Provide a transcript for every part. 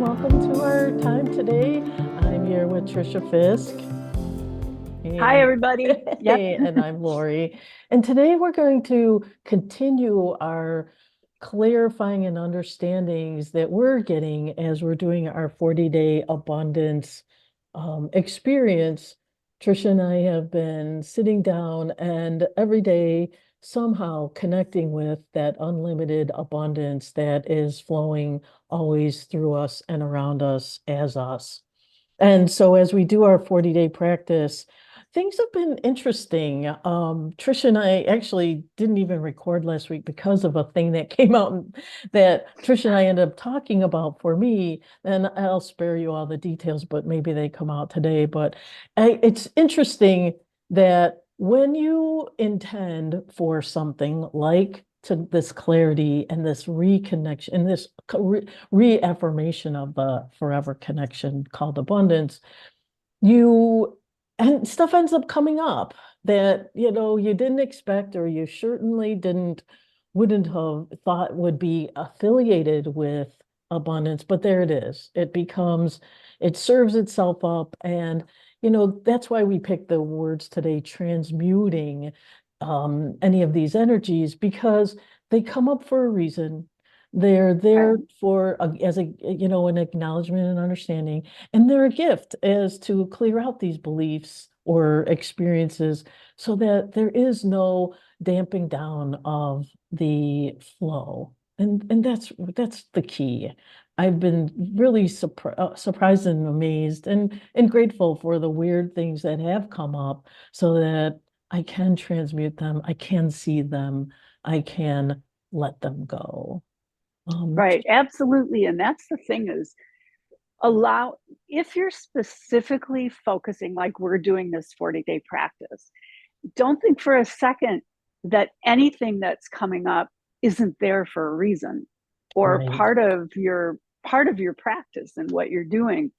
welcome to our time today. I'm here with Tricia Fiske. Hi, everybody. Hey, and I'm Lori. And today we're going to continue our clarifying and understandings that we're getting as we're doing our 40-day abundance experience. Tricia and I have been sitting down and every day somehow connecting with that unlimited abundance that is flowing always through us and around us as us. And so as we do our 40-day practice, things have been interesting. Tricia and I actually didn't even record last week because of a thing that came out that Tricia and I ended up talking about for me. And I'll spare you all the details, but maybe they come out today. But it's interesting that when you intend for something like to this clarity and this reconnection and this reaffirmation of the forever connection called abundance, and stuff ends up coming up that you didn't expect, or you certainly wouldn't have thought would be affiliated with abundance, but there it is. It serves itself up, and that's why we picked the words today, transmuting any of these energies, because they come up for a reason. They're there for as an acknowledgement and understanding, and they're a gift as to clear out these beliefs or experiences so that there is no damping down of the flow. And that's the key. I've been really surprised and amazed and grateful for the weird things that have come up so that I can transmute them, I can see them, I can let them go. Right, absolutely. And that's the thing is if you're specifically focusing like we're doing this 40-day practice, don't think for a second that anything that's coming up isn't there for a reason or Right. part of your practice and what you're doing.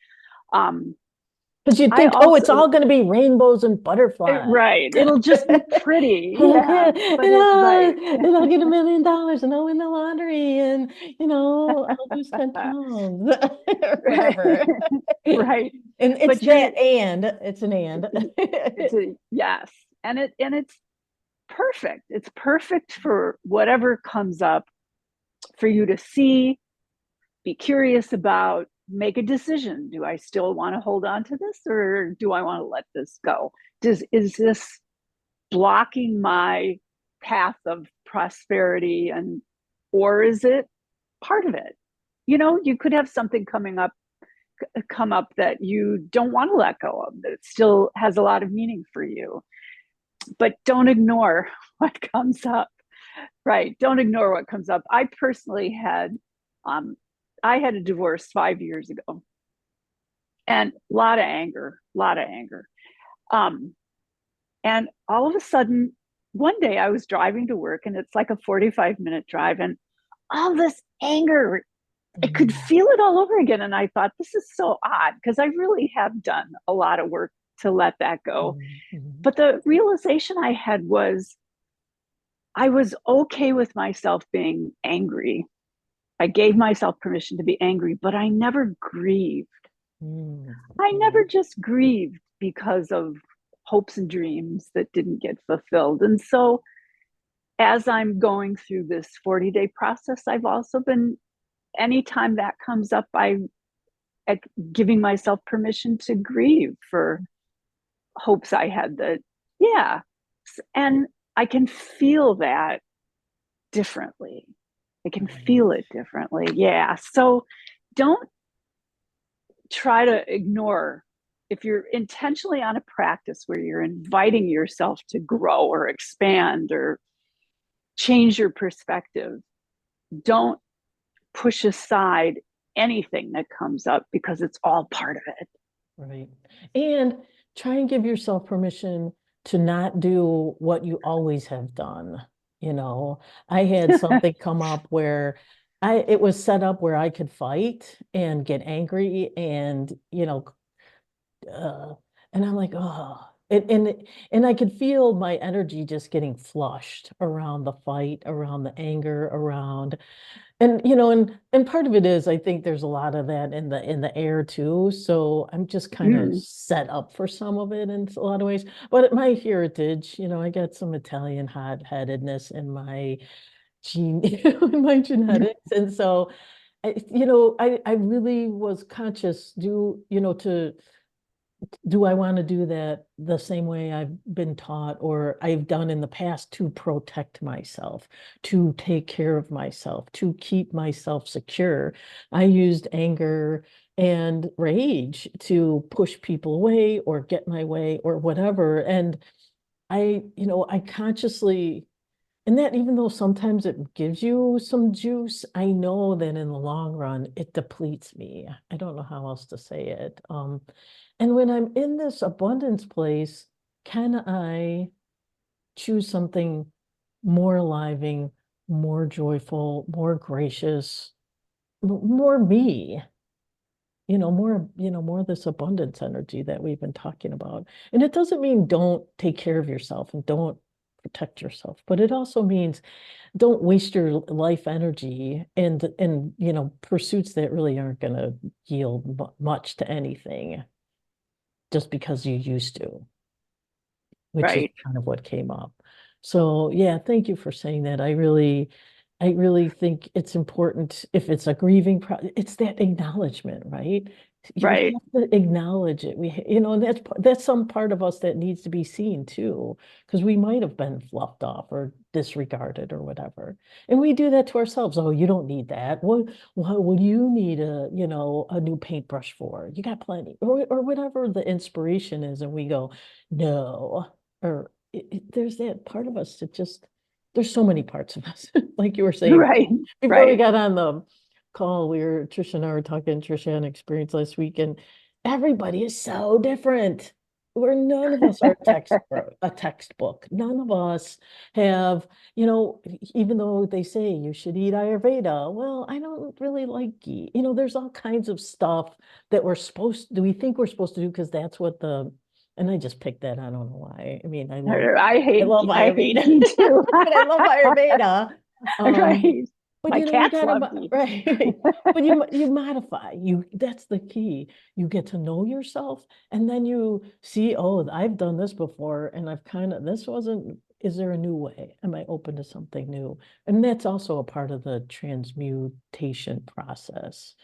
Because you'd think, it's all going to be rainbows and butterflies. Right. It'll just be pretty. Yeah. But and I'll get $1 million and I'll win the lottery and, I'll lose 10 pounds. Whatever. Right. And it's it's an and. Yes. And it's perfect. It's perfect for whatever comes up for you to see, be curious about, make a decision. Do I still want to hold on to this, or do I want to let this go? Is this blocking my path of prosperity, or is it part of it? You could have something come up that you don't want to let go of, that it still has a lot of meaning for you. But don't ignore what comes up. Right. Don't ignore what comes up. I personally had a divorce 5 years ago, and a lot of anger. And all of a sudden, one day I was driving to work, and it's like a 45-minute drive, and all this anger, I could feel it all over again. And I thought, this is so odd, because I really have done a lot of work to let that go. But the realization I had was I was okay with myself being angry. I gave myself permission to be angry, but I never grieved. I never just grieved because of hopes and dreams that didn't get fulfilled. And so as I'm going through this 40-day process, I've also been, anytime that comes up, I'm giving myself permission to grieve for hopes I had that, yeah. And I can feel that differently. I can feel it differently. Yeah. So don't try to ignore. If you're intentionally on a practice where you're inviting yourself to grow or expand or change your perspective, don't push aside anything that comes up, because it's all part of it. Right. And try and give yourself permission to not do what you always have done. I had something come up where it was set up where I could fight and get angry and, and I'm like, oh, and I could feel my energy just getting flushed around the fight, around the anger, around, And and part of it is I think there's a lot of that in the air too. So I'm just kind of Mm. set up for some of it in a lot of ways. But my heritage, I got some Italian hot-headedness in my gene, in my genetics. And so I really was conscious, do I want to do that the same way I've been taught or I've done in the past to protect myself, to take care of myself, to keep myself secure? I used anger and rage to push people away or get my way or whatever. And I consciously, and that even though sometimes it gives you some juice, I know that in the long run, it depletes me. I don't know how else to say it. And when I'm in this abundance place, can I choose something more aliving, more joyful, more gracious, more me? More of this abundance energy that we've been talking about. And it doesn't mean don't take care of yourself and don't protect yourself, but it also means don't waste your life energy and pursuits that really aren't going to yield much to anything just because you used to, which is Right. kind of what came up. So yeah, thank you for saying that. I really think it's important if it's a grieving it's that acknowledgement, right? We Right. have to acknowledge it. And that's some part of us that needs to be seen too, because we might have been fluffed off or disregarded or whatever. And we do that to ourselves. Oh, you don't need that. What will you need a new paintbrush for? You got plenty, or whatever the inspiration is, and we go, no, or there's that part of us that just there's so many parts of us. Like you were saying Right. before we Right. got on the call, Tricia and I were talking, Tricia had an experience last week, and everybody is so different. None of us are a textbook. None of us have, even though they say you should eat Ayurveda. Well, I don't really like ghee. There's all kinds of stuff that we think we're supposed to do because that's what and I just picked that. I don't know why. I mean, I love I hate Ayurveda, ghee too. but I love Ayurveda. Um, Right. but My you cats gotta love ghee. right. But you modify. That's the key. You get to know yourself, and then you see, oh, I've done this before, and I've this wasn't. Is there a new way? Am I open to something new? And that's also a part of the transmutation process.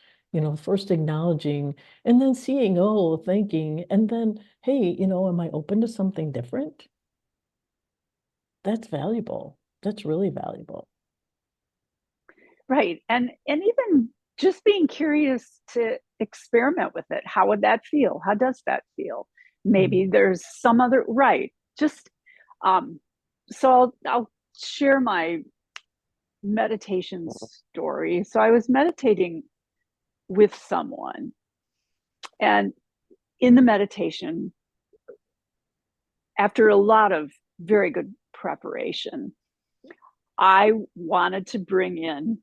First acknowledging and then seeing, oh, thinking, and then, hey, am I open to something different? That's valuable. That's really valuable. Right. And even just being curious to experiment with it. How would that feel? How does that feel? Maybe Mhm. there's some other right. Just um so I'll share my meditation story. So I was meditating with someone, and in the meditation, after a lot of very good preparation, I wanted to bring in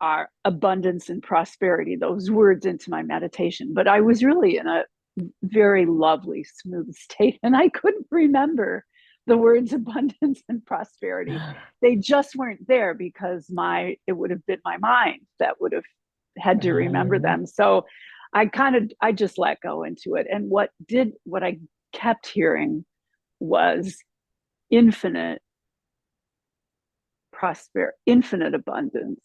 our abundance and prosperity, those words, into my meditation. But I was really in a very lovely, smooth state, and I couldn't remember the words abundance and prosperity. They just weren't there because it would have been my mind that would have had to remember Right. them. So I just let go into it. And what I kept hearing was infinite infinite abundance,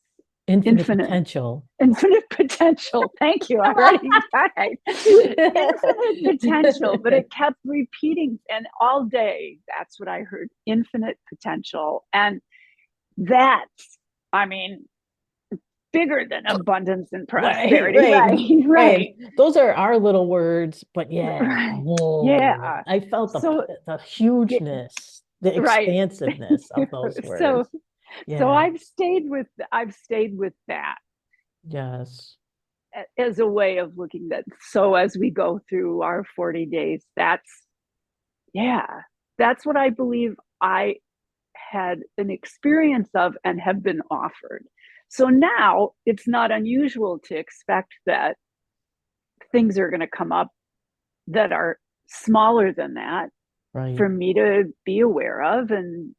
Infinite infinite potential. infinite potential. Thank you. I already got it. Infinite potential, but it kept repeating, and all day, that's what I heard: infinite potential. And that's, I mean, bigger than abundance and Right, prosperity. right, Right, right. right, Those are our little words, but yeah, right. whoa. Yeah. I felt So, the yeah, hugeness, the right. expansiveness of those so, words. so Yeah, I've stayed with that yes. as a way of looking at. So as we go through our 40 days, yeah, that's what I believe I had an experience of and have been offered. So now it's not unusual to expect that things are going to come up that are smaller than that Right. for me to be aware of and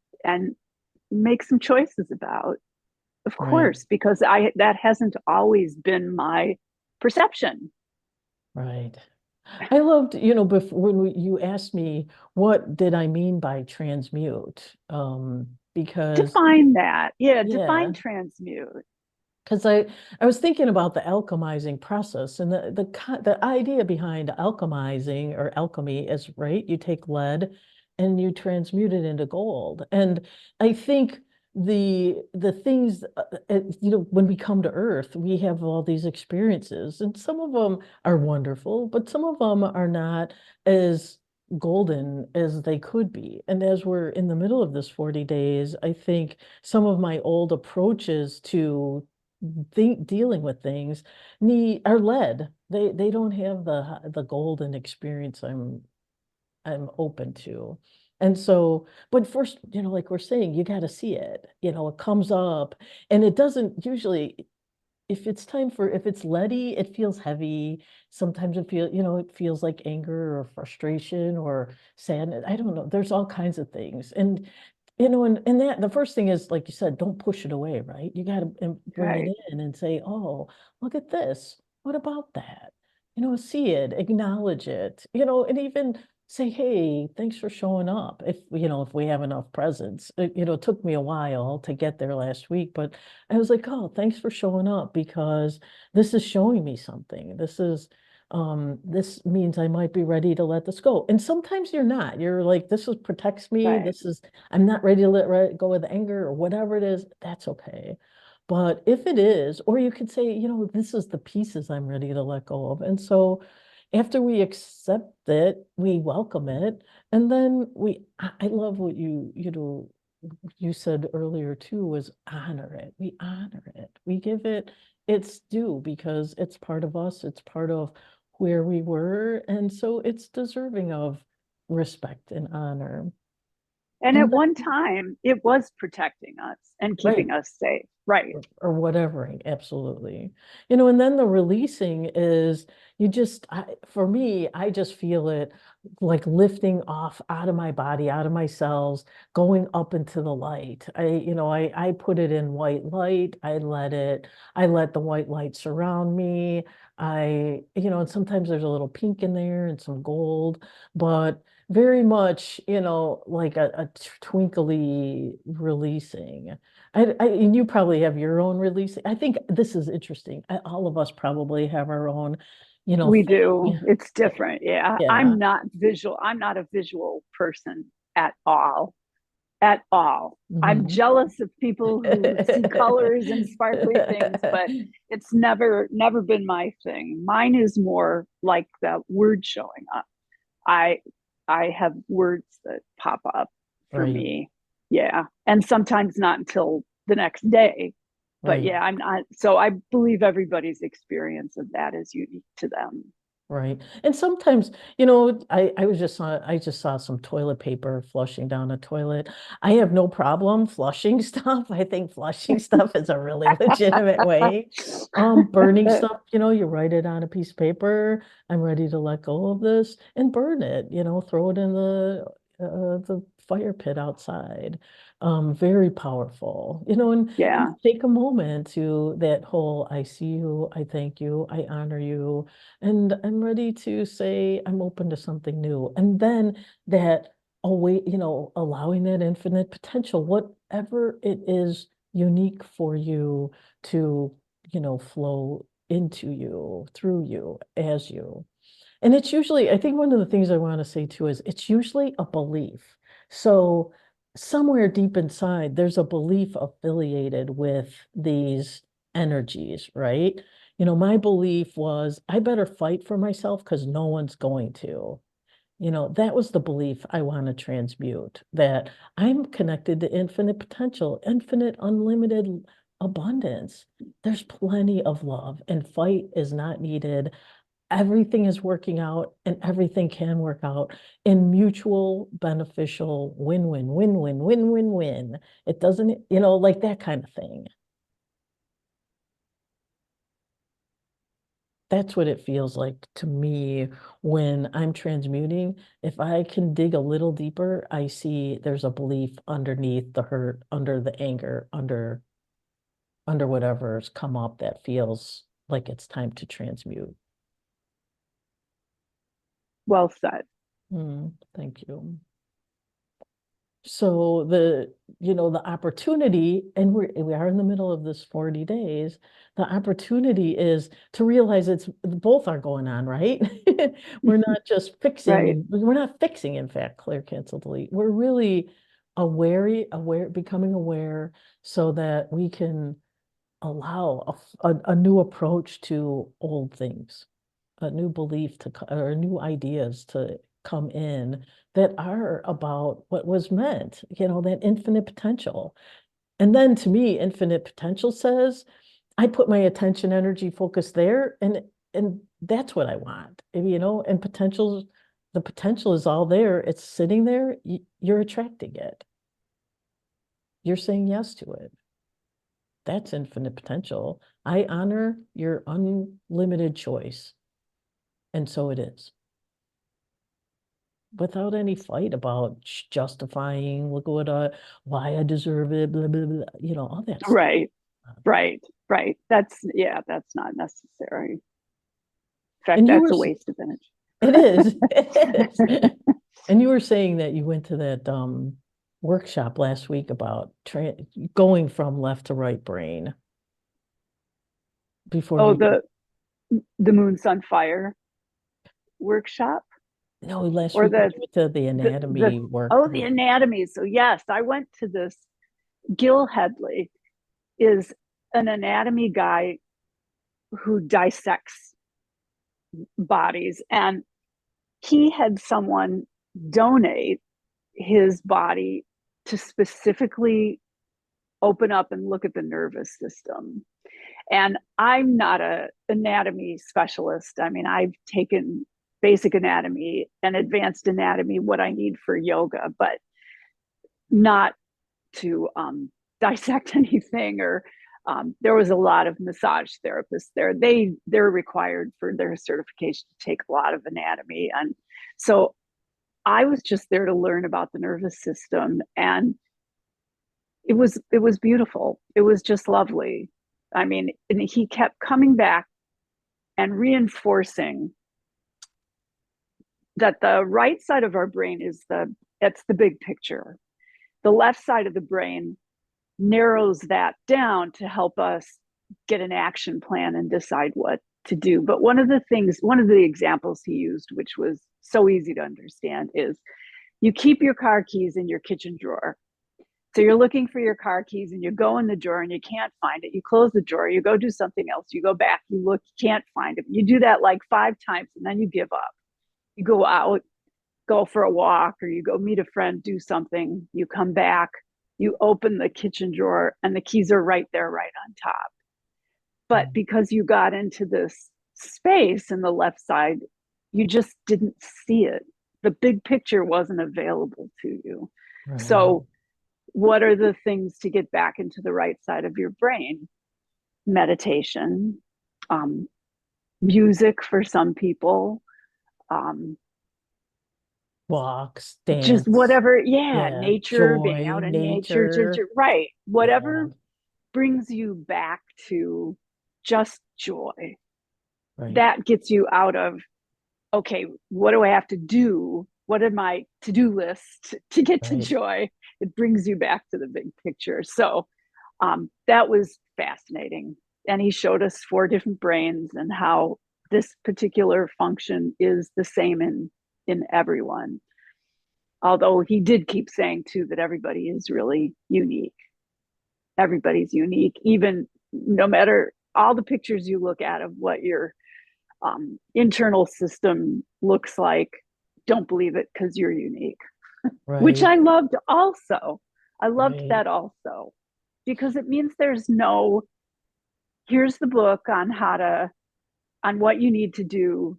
make some choices about. Of Right. course, because that hasn't always been my perception. Right. I loved, before you asked me what did I mean by transmute, because Define that. Yeah, define yeah, transmute. because I was thinking about the alchemizing process and the idea behind alchemizing or alchemy is right. You take lead and you transmute it into gold, and I think the things when we come to Earth, we have all these experiences, and some of them are wonderful, but some of them are not as golden as they could be. And as we're in the middle of this 40 days, I think some of my old approaches to dealing with things are lead. They don't have the golden experience I'm open to. And so, but first, like we're saying, you got to see it. It comes up, and it doesn't usually. If it's leady, it feels heavy. Sometimes it feels like anger or frustration or sadness. I don't know. There's all kinds of things. And that the first thing is, like you said, don't push it away, right? You got to bring it Right. in and say, oh, look at this. What about that? See it, acknowledge it, and even say, hey, thanks for showing up. If we have enough presence, it took me a while to get there last week, but I was like, oh, thanks for showing up because this is showing me something. This means I might be ready to let this go. And sometimes you're not. You're like, protects me. Right. I'm not ready to let go with anger or whatever it is. That's okay. But if it is, or you could say, this is the pieces I'm ready to let go of. And so after we accept it, we welcome it. And then I love what you said earlier too, was honor it. We honor it. We give it its due because it's part of us. It's part of where we were. And so it's deserving of respect and honor. And And at one time, it was protecting us and right, keeping us safe. Right. or whatever, absolutely. And then the releasing is for me, I just feel it like lifting off out of my body, out of my cells, going up into the light. I put it in white light. I let the white light surround me. And sometimes there's a little pink in there and some gold, but very much, like a twinkly releasing. And you probably have your own release. I think this is interesting. All of us probably have our own, We thing. do. It's different. Yeah. Yeah. I'm not visual. I'm not a visual person at all. At all. I'm Mhm. jealous of people who see colors and sparkly things, but it's never been my thing. Mine is more like the word showing up. I I have words that pop up for Right, me. Yeah. And sometimes not until the next day. But right. yeah, I'm not, so I believe everybody's experience of that is unique to them. Right. And sometimes, I just saw some toilet paper flushing down a toilet. I have no problem flushing stuff. I think flushing stuff is a really legitimate way. Burning stuff, you write it on a piece of paper. I'm ready to let go of this and burn it, throw it in the fire pit outside. Very powerful, and Yeah. take a moment to that whole, I see you, I thank you, I honor you. And I'm ready to say I'm open to something new. And then that allowing that infinite potential, whatever it is unique for you to, flow into you, through you, as you. And it's usually, I think one of the things I want to say too is it's usually a belief. So somewhere deep inside, there's a belief affiliated with these energies, right? My belief was I better fight for myself because no one's going to. That was the belief I want to transmute, that I'm connected to infinite potential, infinite, unlimited abundance. There's plenty of love, and fight is not needed. Everything is working out and everything can work out in mutual beneficial win-win, win-win, win-win-win. It doesn't, like that kind of thing. That's what it feels like to me when I'm transmuting. If I can dig a little deeper, I see there's a belief underneath the hurt, under the anger, under. under whatever's come up that feels like it's time to transmute. Well said. Thank you. So the opportunity, and we are in the middle of this 40 days, the opportunity is to realize it's both are going on, right? We're not just fixing, Right. we're not fixing, in fact, clear, cancel, delete. We're really becoming aware so that we can allow a new approach to old things, a new belief or new ideas to come in that are about what was meant, that infinite potential. And then to me, infinite potential says, I put my attention, energy, focus there, and that's what I want. And the potential is all there. It's sitting there. You're attracting it. You're saying yes to it. That's infinite potential. I honor your unlimited choice. And so it is. Without any fight about justifying, look what why I deserve it, blah, blah, blah, all that stuff. Right. That's not necessary. In fact, And that's a waste of energy. It is. It is. And you were saying that you went to that workshop last week about going from left to right brain before the Moon Sun Fire workshop. No, last week we went to the anatomy work. Oh, the anatomy. So yes, I went to this. Gil Headley is an anatomy guy who dissects bodies, and he had someone donate his body to specifically open up and look at the nervous system. And I'm not an anatomy specialist. I mean, I've taken basic anatomy and advanced anatomy, what I need for yoga, but not to dissect anything. Or there was a lot of massage therapists there. They're required for their certification to take a lot of anatomy. And so I was just there to learn about the nervous system, and it was beautiful. It was just lovely. I mean, and he kept coming back and reinforcing that the right side of our brain that's the big picture. The left side of the brain narrows that down to help us get an action plan and decide what to do. But one of the examples he used, which was so easy to understand, is you keep your car keys in your kitchen drawer. So you're looking for your car keys and you go in the drawer and you can't find it. You close the drawer, you go do something else, you go back, you look, you can't find it. You do that like 5 times and then you give up. You go out, go for a walk, or you go meet a friend, do something, you come back, you open the kitchen drawer and the keys are right there, right on top. But because you got into this space in the left side, you just didn't see it. The big picture wasn't available to you. Right. So what are the things to get back into the right side of your brain? Meditation, music for some people, walks, dance, just whatever. Nature, joy, being out in nature, right? Whatever brings you back to just joy. Right. That gets you out of, okay, what do I have to do? What are my to-do lists to get to joy? It brings you back to the big picture. So that was fascinating. And he showed us 4 different brains and how this particular function is the same in everyone. Although he did keep saying too that everybody is really unique. Everybody's unique, even no matter all the pictures you look at of what your internal system looks like. Don't believe it because you're unique, which I loved also. I loved that also, because it means there's no, here's the book on what you need to do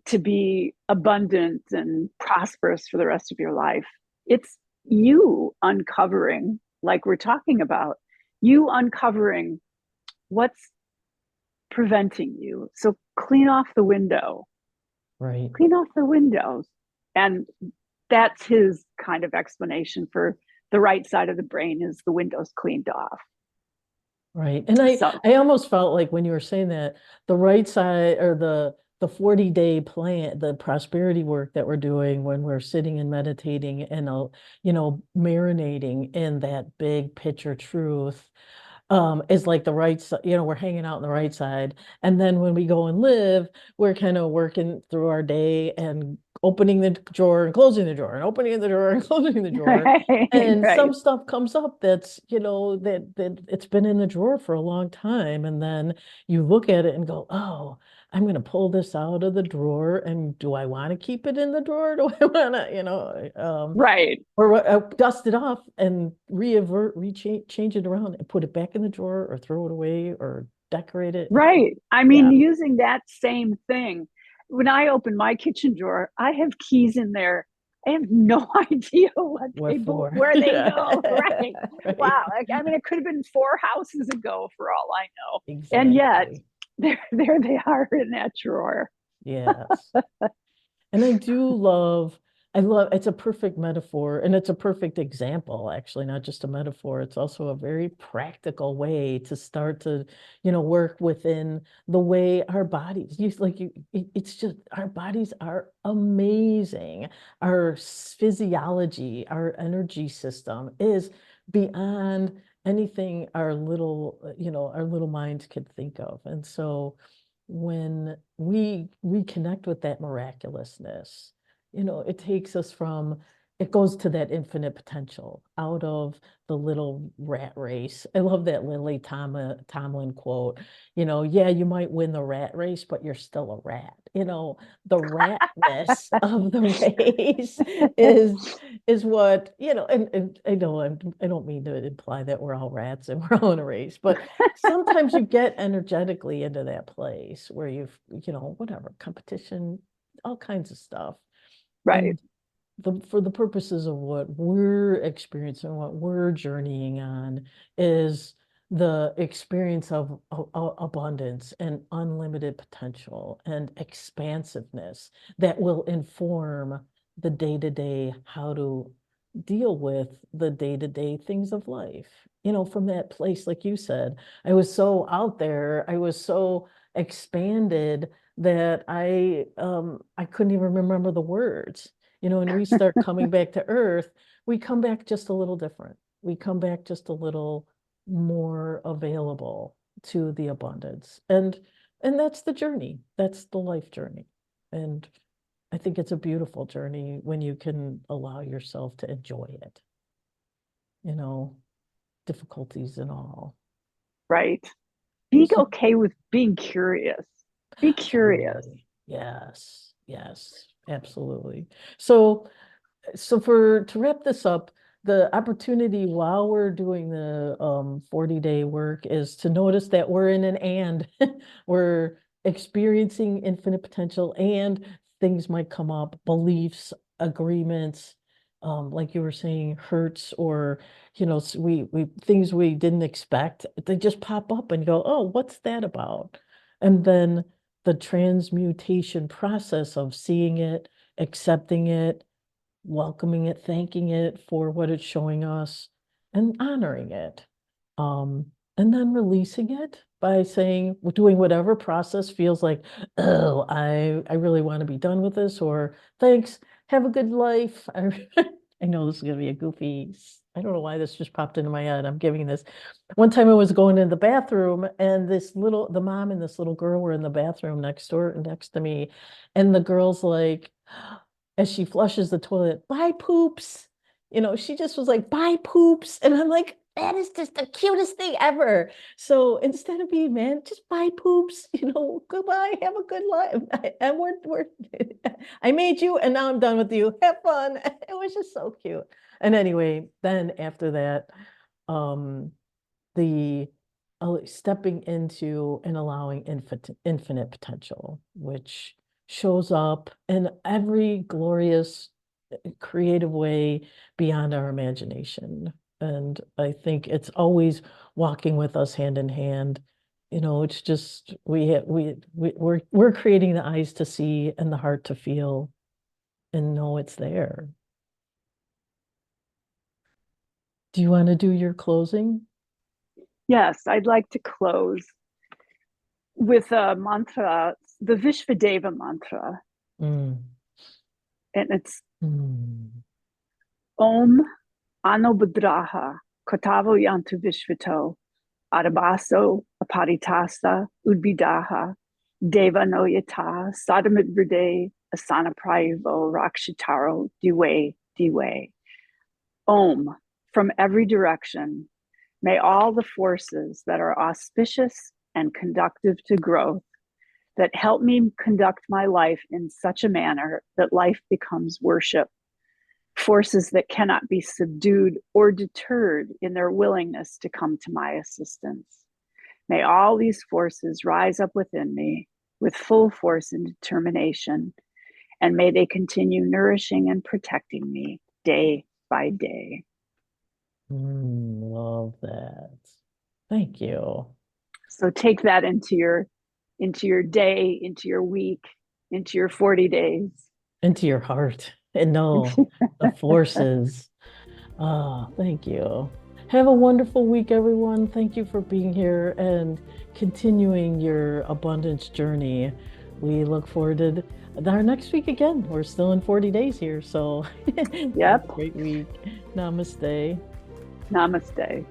to be abundant and prosperous for the rest of your life. It's you uncovering, like we're talking about, you uncovering what's preventing you. So clean off the window. Right. Clean off the windows. And that's his kind of explanation for the right side of the brain is the windows cleaned off. Right. And So I almost felt like when you were saying that, the right side or the 40-day plan, the prosperity work that we're doing when we're sitting and meditating and marinating in that big picture truth, is like the right side, we're hanging out on the right side. And then when we go and live, we're kind of working through our day and opening the drawer and closing the drawer and opening the drawer and closing the drawer. right, And right, some stuff comes up that's, that it's been in the drawer for a long time. And then you look at it and go, oh, I'm going to pull this out of the drawer. And do I want to keep it in the drawer? Do I want to, right. or dust it off and change it around and put it back in the drawer or throw it away or decorate it. Right. I Yeah, mean, using that same thing. When I open my kitchen drawer, I have keys in there. I have no idea what for? where they go. Right. Right. Wow. I mean, it could have been 4 houses ago for all I know. And yet, Exactly. there they are in that drawer. Yes. And I love, it's a perfect metaphor and it's a perfect example, actually, not just a metaphor. It's also a very practical way to start to, work within the way our bodies, it's just, our bodies are amazing. Our physiology, our energy system is beyond anything our little minds could think of. And so, when we reconnect with that miraculousness, it takes us from, it goes to that infinite potential out of the little rat race. I love that Lily Tomlin quote, yeah, you might win the rat race, but you're still a rat. The ratness of the race is what, and I don't mean to imply that we're all rats and we're all in a race, but sometimes you get energetically into that place where whatever, competition, all kinds of stuff. Right. And for the purposes of what we're experiencing, what we're journeying on, is the experience of abundance and unlimited potential and expansiveness that will inform the day-to-day, how to deal with the day-to-day things of life. From that place, like you said, I was so out there, I was so expanded that I couldn't even remember the words. And we start coming back to earth, we come back just a little different. We come back just a little more available to the abundance. And that's the journey. That's the life journey. And I think it's a beautiful journey when you can allow yourself to enjoy it, you know, difficulties and all. Right. Be So, okay with being curious. Be curious. totally. Yes. Yes. Absolutely. So to wrap this up, the opportunity while we're doing the 40-day work is to notice that we're in an and we're experiencing infinite potential, and things might come up, beliefs, agreements, like you were saying, hurts, or we things we didn't expect, they just pop up and go, oh, what's that about? And then the transmutation process of seeing it, accepting it, welcoming it, thanking it for what it's showing us, and honoring it. Um, and then releasing it by saying, doing whatever process feels like, oh, I really want to be done with this, or thanks, have a good life. I know this is going to be a goofy, I don't know why this just popped into my head. I'm giving this. One time I was going in the bathroom and the mom and this little girl were in the bathroom next door, next to me. And the girl's like, as she flushes the toilet, bye poops. She just was like, bye poops. And I'm like, that is just the cutest thing ever. So instead of being mad, just bye poops, goodbye, have a good life. And I made you and now I'm done with you. Have fun. It was just so cute. And anyway, then after that, um, the stepping into and allowing infinite potential, which shows up in every glorious, creative way beyond our imagination. And I think it's always walking with us hand in hand. It's just we're creating the eyes to see and the heart to feel and know it's there. Do you want to do your closing? Yes, I'd like to close with a mantra, the Vishvadeva mantra. Mm. And it's Mm. Om Anobhadraha Kotavo Yantu Vishvato Arabaso Aparitasa Udbidaha Deva Noyata Sadamidvride Asana Prayivo Rakshitaro Diwe Diwe. Om, from every direction, may all the forces that are auspicious and conductive to growth, that help me conduct my life in such a manner that life becomes worship, forces that cannot be subdued or deterred in their willingness to come to my assistance. May all these forces rise up within me with full force and determination, and may they continue nourishing and protecting me day by day. Love that. Thank you. So take that into your day, into your week, into your 40 days. Into your heart and know the forces. Ah, thank you. Have a wonderful week, everyone. Thank you for being here and continuing your abundance journey. We look forward to our next week again. We're still in 40 days here, so have a Yep. great week. Namaste. Namaste.